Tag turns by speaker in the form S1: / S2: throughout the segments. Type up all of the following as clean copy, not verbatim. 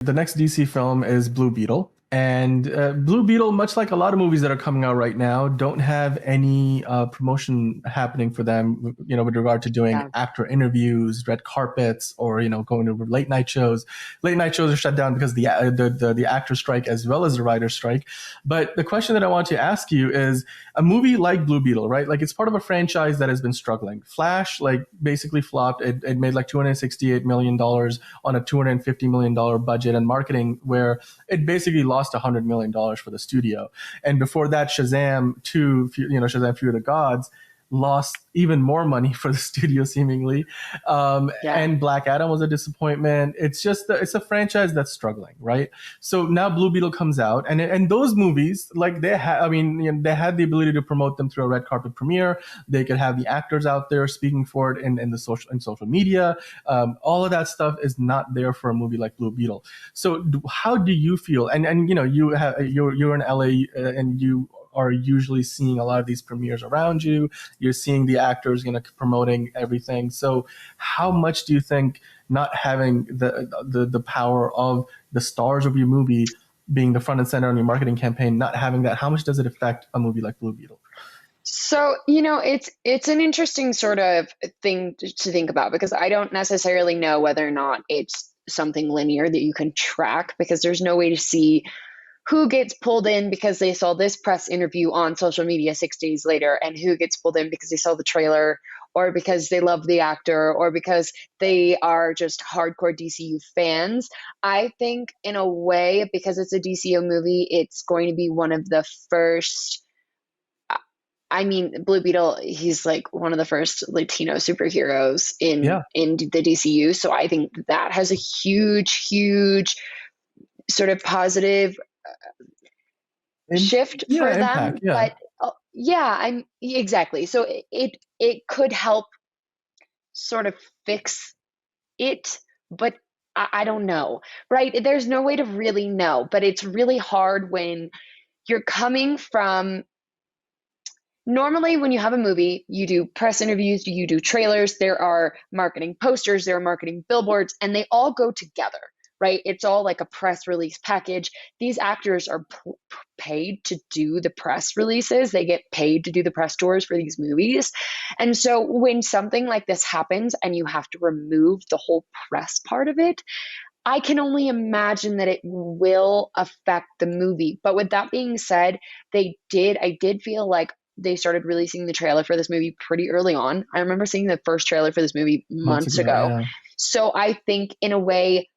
S1: The next DC film is Blue Beetle. And Blue Beetle, much like a lot of movies that are coming out right now, don't have any promotion happening for them, with regard to doing actor interviews, red carpets, or, going to late night shows. Late night shows are shut down because of the actor strike as well as the writer strike. But the question that I want to ask you is a movie like Blue Beetle, right? Like it's part of a franchise that has been struggling. Flash, like basically flopped. It made like $268 million on a $250 million budget and marketing, where it basically lost $100 million for the studio. And before that, Shazam 2, Shazam Fury of the Gods, lost even more money for the studio seemingly. And Black Adam was a disappointment. It's a franchise that's struggling, right? So now Blue Beetle comes out, and those movies, like they had the ability to promote them through a red carpet premiere. They could have the actors out there speaking for it in social media. All of that stuff is not there for a movie like Blue Beetle. So how do you feel? And you're in LA, and you are usually seeing a lot of these premieres around you. You're seeing the actors, promoting everything. So how much do you think not having the power of the stars of your movie being the front and center on your marketing campaign, not having that, how much does it affect a movie like Blue Beetle?
S2: So, it's an interesting sort of thing to think about, because I don't necessarily know whether or not it's something linear that you can track, because there's no way to see who gets pulled in because they saw this press interview on social media 6 days later, and who gets pulled in because they saw the trailer, or because they love the actor, or because they are just hardcore DCU fans. I think in a way, because it's a DCU movie, it's going to be one of the first. I mean, Blue Beetle, he's like one of the first Latino superheroes in the DCU. So I think that has a huge sort of positive shift for them.
S1: Impact, yeah.
S2: But I'm exactly. So it could help sort of fix it, but I don't know, right? There's no way to really know, but it's really hard when you're coming from. Normally, when you have a movie, you do press interviews, you do trailers, there are marketing posters, there are marketing billboards, and they all go together, right? It's all like a press release package. These actors are paid to do the press releases. They get paid to do the press tours for these movies. And so when something like this happens and you have to remove the whole press part of it, I can only imagine that it will affect the movie. But with that being said, I did feel like they started releasing the trailer for this movie pretty early on. I remember seeing the first trailer for this movie months ago.
S1: Yeah.
S2: So I think in a way,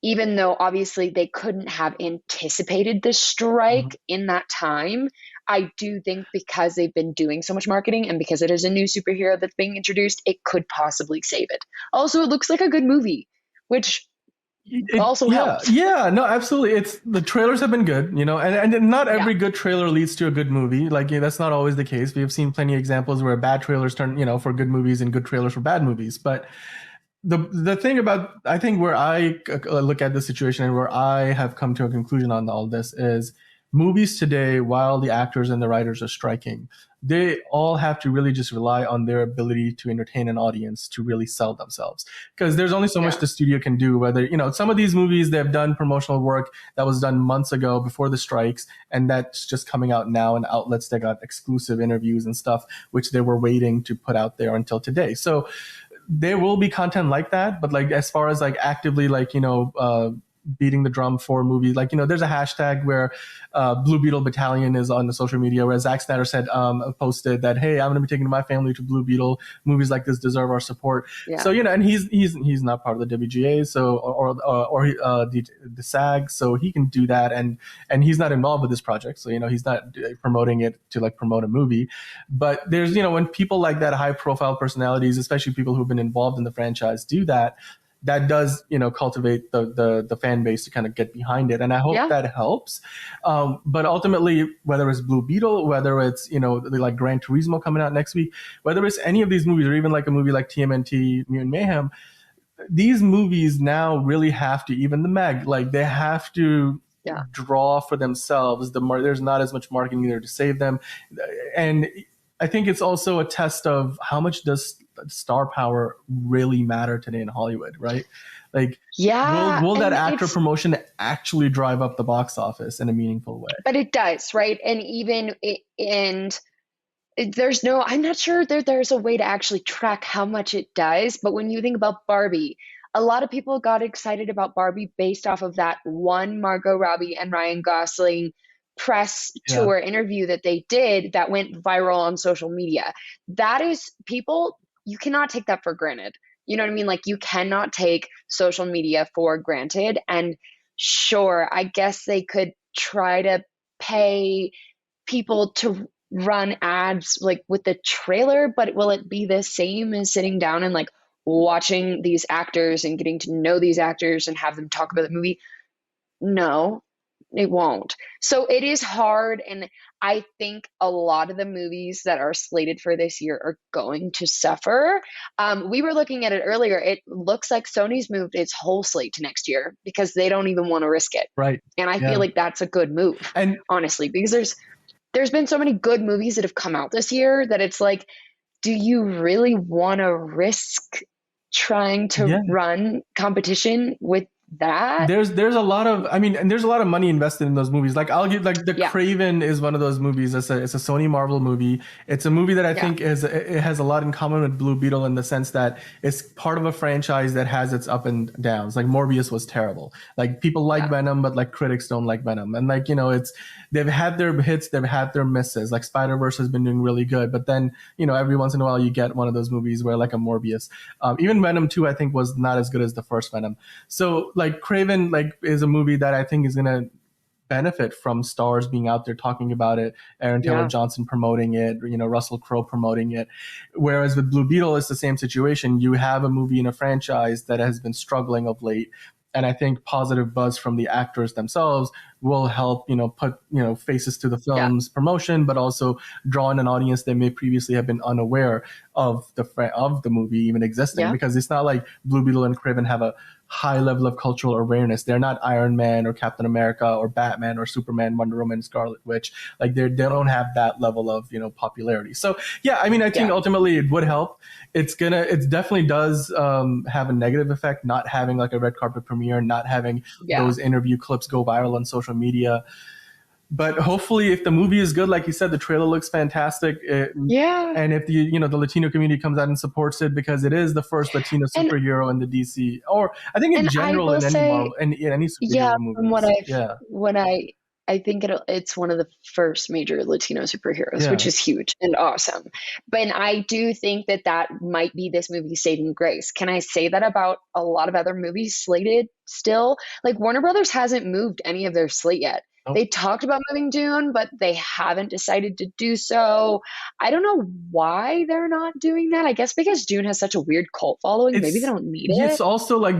S2: even though obviously they couldn't have anticipated the strike in that time, I do think because they've been doing so much marketing and because it is a new superhero that's being introduced, it could possibly save it. Also, it looks like a good movie, which also helps.
S1: Yeah, no, absolutely. The trailers have been good, and not every good trailer leads to a good movie. Like, that's not always the case. We have seen plenty of examples where bad trailers turn, for good movies, and good trailers for bad movies. But the thing about, I think, where I look at the situation and where I have come to a conclusion on all this is movies today, while the actors and the writers are striking, they all have to really just rely on their ability to entertain an audience to really sell themselves. Because there's only so much the studio can do, whether, some of these movies, they've done promotional work that was done months ago before the strikes, and that's just coming out now in outlets that got exclusive interviews and stuff, which they were waiting to put out there until today. So there will be content like that, but like as far as like actively beating the drum for movies, like, there's a hashtag where Blue Beetle Battalion is on the social media, where Zack Snyder said, posted that, hey, I'm going to be taking my family to Blue Beetle. Movies like this deserve our support. So, and he's not part of the WGA, so, or the SAG, so he can do that. And he's not involved with this project. So, he's not promoting it to like promote a movie. But there's, when people like that, high profile personalities, especially people who've been involved in the franchise, do that, that does, cultivate the fan base to kind of get behind it. And I hope that helps. But ultimately, whether it's Blue Beetle, whether it's, like Gran Turismo coming out next week, whether it's any of these movies, or even like a movie like TMNT Mutant Mayhem, these movies now really have to, even the Meg, like they have to draw for themselves. There's not as much marketing there to save them. And I think it's also a test of how much does star power really matter today in Hollywood, right? Like,
S2: Yeah,
S1: will that
S2: and
S1: actor
S2: it's
S1: promotion actually drive up the box office in a meaningful way?
S2: but it does, right? And even it, and there's no, I'm not sure there's a way to actually track how much it does, but when you think about Barbie, a lot of people got excited about Barbie based off of that one Margot Robbie and Ryan Gosling press
S1: Yeah,
S2: tour interview that they did that went viral on social media. That is people, you cannot take that for granted. You know what I mean? Like you cannot take social media for granted. And sure, I guess they could try to pay people to run ads like with the trailer, but will it be the same as sitting down and like watching these actors and getting to know these actors and have them talk about the movie? No, it won't. So it is hard. And I think a lot of the movies that are slated for this year are going to suffer. We were looking at it earlier. It looks like Sony's moved its whole slate to next year because they don't even want to risk it.
S1: right.
S2: And I feel
S1: Yeah,
S2: like that's a good move,
S1: and
S2: honestly, because there's been so many good movies that have come out this year that it's like, do you really want to risk trying to
S1: yeah,
S2: run competition with that?
S1: there's a lot of, I mean, and there's a lot of money invested in those movies. Like I'll give, like, the
S2: Yeah,
S1: Craven is one of those movies. It's a Sony Marvel movie. It's a movie that I
S2: yeah,
S1: think is, it has a lot in common with Blue Beetle in the sense that it's part of a franchise that has its up and downs. Like Morbius was terrible. Like people like
S2: yeah,
S1: Venom, but like critics don't like Venom. And like, it's, they've had their hits, they've had their misses. Like Spider-Verse has been doing really good, but then, every once in a while you get one of those movies where, like, a Morbius, even Venom 2, I think, was not as good as the first Venom. So like Craven, like, is a movie that I think is gonna benefit from stars being out there talking about it, Aaron Taylor
S2: yeah,
S1: Johnson promoting it, Russell Crowe promoting it. Whereas with Blue Beetle, it's the same situation. You have a movie in a franchise that has been struggling of late. And I think positive buzz from the actors themselves will help, put, faces to the
S2: yeah,
S1: film's promotion, but also draw in an audience that may previously have been unaware of the movie even existing.
S2: yeah,
S1: Because it's not like Blue Beetle and Craven have a high level of cultural awareness. They're not Iron Man or Captain America or Batman or Superman, Wonder Woman, Scarlet Witch. Like they don't have that level of popularity. So yeah, I mean, I think
S2: yeah,
S1: ultimately it would help. It definitely does have a negative effect not having like a red carpet premiere, not having
S2: yeah,
S1: those interview clips go viral on social media. But hopefully, if the movie is good, like you said, the trailer looks fantastic.
S2: yeah.
S1: And if the Latino community comes out and supports it, because it is the first Latino
S2: And
S1: superhero in the DC, or I think in
S2: I
S1: general
S2: will
S1: in any
S2: say,
S1: Marvel, in any
S2: yeah,
S1: superhero
S2: from what
S1: movies. Yeah,
S2: I think it's one of the first major Latino superheroes, which
S1: yeah.
S2: is huge and awesome. But I do think that that might be this movie's saving grace. Can I say that about a lot of other movies slated still? Like Warner Brothers hasn't moved any of their slate yet.
S1: Nope.
S2: They talked about moving Dune, but they haven't decided to do so. I don't know why they're not doing that. I guess because Dune has such a weird cult following. Maybe they
S1: It's
S2: don't need
S1: it's
S2: it.
S1: also like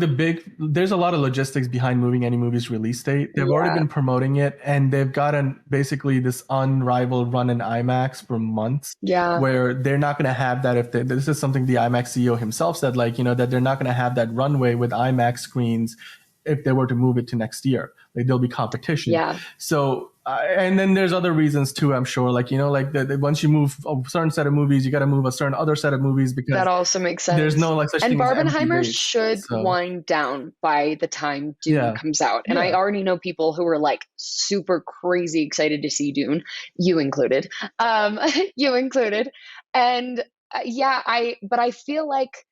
S1: there's a lot of logistics behind moving any movie's release date. They've already
S2: Yeah.
S1: been promoting it, and they've gotten basically this unrivaled run in IMAX for months,
S2: Yeah.
S1: where they're not going to have that. If this is something the IMAX CEO himself said, like, that they're not going to have that runway with IMAX screens if they were to move it to next year. Like there'll be competition.
S2: Yeah.
S1: So and then there's other reasons too, I'm sure. Like, like once you move a certain set of movies, you got to move a certain other set of movies,
S2: That
S1: because
S2: also makes
S1: there's
S2: sense.
S1: no like such
S2: And
S1: thing as empty
S2: Barbenheimer
S1: dates.
S2: should
S1: So
S2: wind down by the time Dune
S1: yeah,
S2: comes out. And I
S1: yeah.
S2: already know people who are like super crazy excited to see Dune, you included. You included. And yeah, but I feel like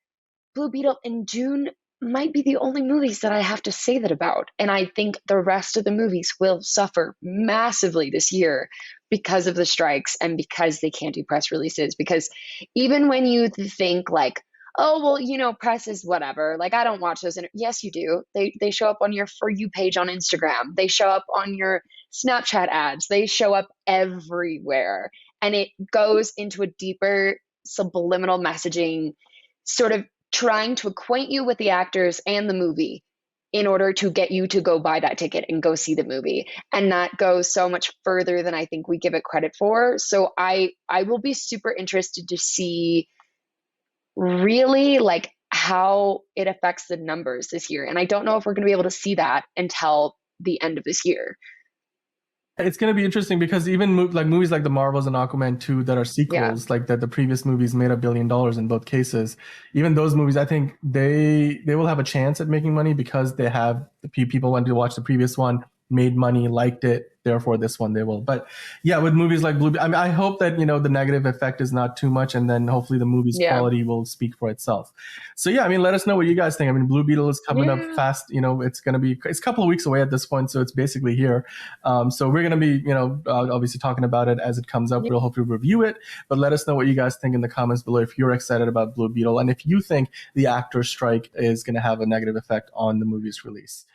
S2: Blue Beetle and Dune might be the only movies that I have to say that about. And I think the rest of the movies will suffer massively this year because of the strikes and because they can't do press releases. Because even when you think like, oh well, press is whatever. Like I don't watch those. Yes, you do. They show up on your For You page on Instagram. They show up on your Snapchat ads. They show up everywhere, and it goes into a deeper subliminal messaging sort of trying to acquaint you with the actors and the movie in order to get you to go buy that ticket and go see the movie. And that goes so much further than I think we give it credit for. So I will be super interested to see really like how it affects the numbers this year. And I don't know if we're going to be able to see that until the end of this year.
S1: It's going to be interesting because even like movies like the Marvels and Aquaman 2 that are
S2: Yeah.
S1: sequels, like that the previous movies made $1 billion in both cases. Even those movies, I think they will have a chance at making money because they have the people went to watch the previous one, made money, liked it. Therefore, this one they will. But yeah, with movies like Blue, I mean, I hope that the negative effect is not too much, and then hopefully the movie's
S2: Yeah.
S1: quality will speak for itself. So yeah, I mean, let us know what you guys think. I mean, Blue Beetle is coming up
S2: Yeah.
S1: fast. It's a couple of weeks away at this point, so it's basically here. So we're going to be, obviously talking about it as it comes up.
S2: Yeah.
S1: We'll hopefully review it, but let us know what you guys think in the comments below if you're excited about Blue Beetle and if you think the actor strike is going to have a negative effect on the movie's release.